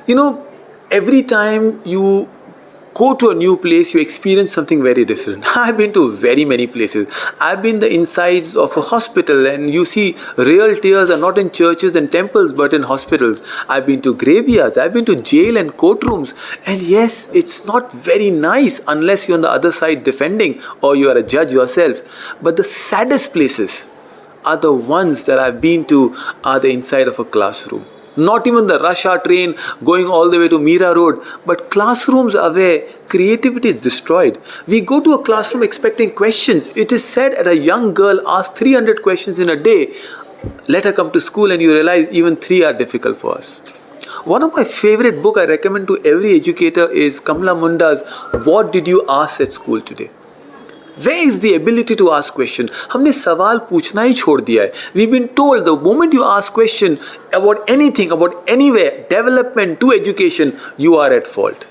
You know, every time you go to a new place, you experience something very different. I've been to very many places. I've been the insides of a hospital, and you see real tears are not in churches and temples but in hospitals. I've been to graveyards, I've been to jail and courtrooms, and yes, it's not very nice unless you're on the other side defending or you are a judge yourself. But the saddest places are the ones that I've been to are the inside of a classroom. Not even the rush hour train going all the way to Mira Road, but classrooms are where creativity is destroyed. We go to a classroom expecting questions. It is said that a young girl asks 300 questions in a day. Let her come to school and you realize even 3 are difficult for us. One of my favorite books I recommend to every educator is Kamla Munda's What Did You Ask at School Today? Where is the ability to ask question? हमने सवाल पूछना ही छोड़ दिया है. We've been told the moment you ask question about anything, about anywhere, development to education, you are at fault.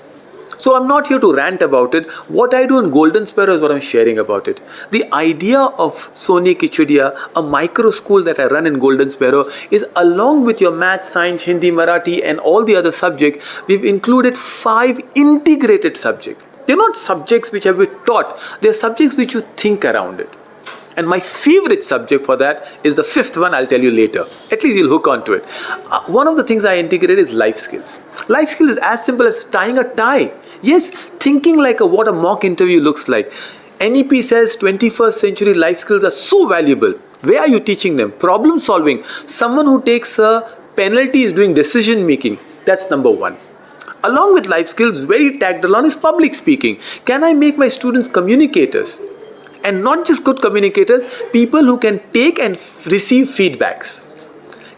So I'm not here to rant about it. What I do in Golden Sparrow is what I'm sharing about it. The idea of Soni Kichudia, a micro school that I run in Golden Sparrow, is along with your math, science, Hindi, Marathi and all the other subjects, we've included 5 integrated subjects. They're not subjects which have been taught. They're subjects which you think around it. And my favorite subject for that is the 5th one. I'll tell you later. At least you'll hook onto it. One of the things I integrate is life skills. Life skill is as simple as tying a tie. Yes, thinking like what a mock interview looks like. NEP says 21st century life skills are so valuable. Where are you teaching them? Problem solving. Someone who takes a penalty is doing decision making. That's number 1. Along with life skills, very tagged along is public speaking. Can I make my students communicators? And not just good communicators, people who can take and receive feedbacks.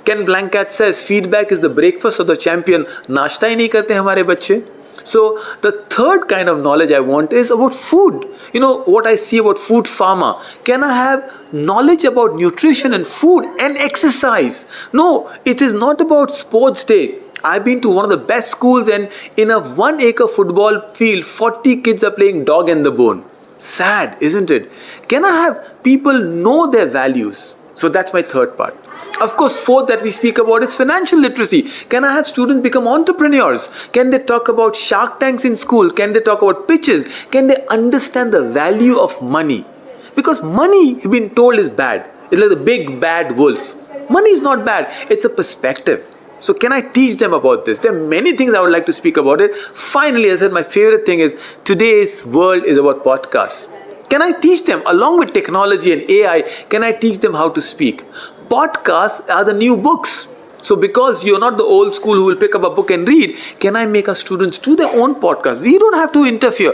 Ken Blanchett says feedback is the breakfast of the champion. नाश्ता ही नहीं करते हमारे बच्चे. So the third kind of knowledge I want is about food. You know what I see about food pharma. Can I have knowledge about nutrition and food and exercise? No, it is not about sports day. I've been to one of the best schools, and in a 1-acre football field, 40 kids are playing dog and the bone. Sad, isn't it? Can I have people know their values? So that's my third part. Of course, 4th that we speak about is financial literacy. Can I have students become entrepreneurs? Can they talk about Shark Tanks in school? Can they talk about pitches? Can they understand the value of money? Because money, you've been told, is bad. It's like the big bad wolf. Money is not bad. It's a perspective. So can I teach them about this? There are many things I would like to speak about it. Finally, as I said, my favorite thing is today's world is about podcasts. Can I teach them, along with technology and AI, can I teach them how to speak? Podcasts are the new books. So because you're not the old school who will pick up a book and read, can I make our students do their own podcast? We don't have to interfere.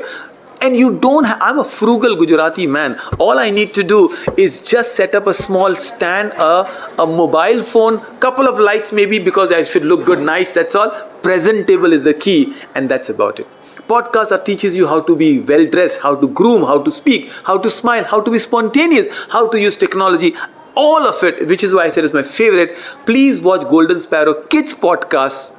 And you don't I'm a frugal Gujarati man. All I need to do is just set up a small stand, a mobile phone, couple of lights maybe because I should look good, nice, that's all. Presentable is the key, and that's about it. Podcasts teaches you how to be well dressed, how to groom, how to speak, how to smile, how to be spontaneous, how to use technology. All of it, which is why I said it's my favorite. Please watch Golden Sparrow Kids Podcast,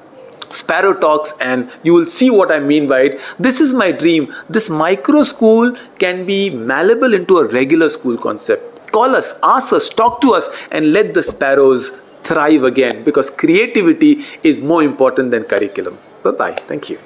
Sparrow Talks, and you will see what I mean by it. This is my dream. This micro school can be malleable into a regular school concept. Call us, ask us, talk to us, and let the sparrows thrive again, because creativity is more important than curriculum. Bye-bye. Thank you.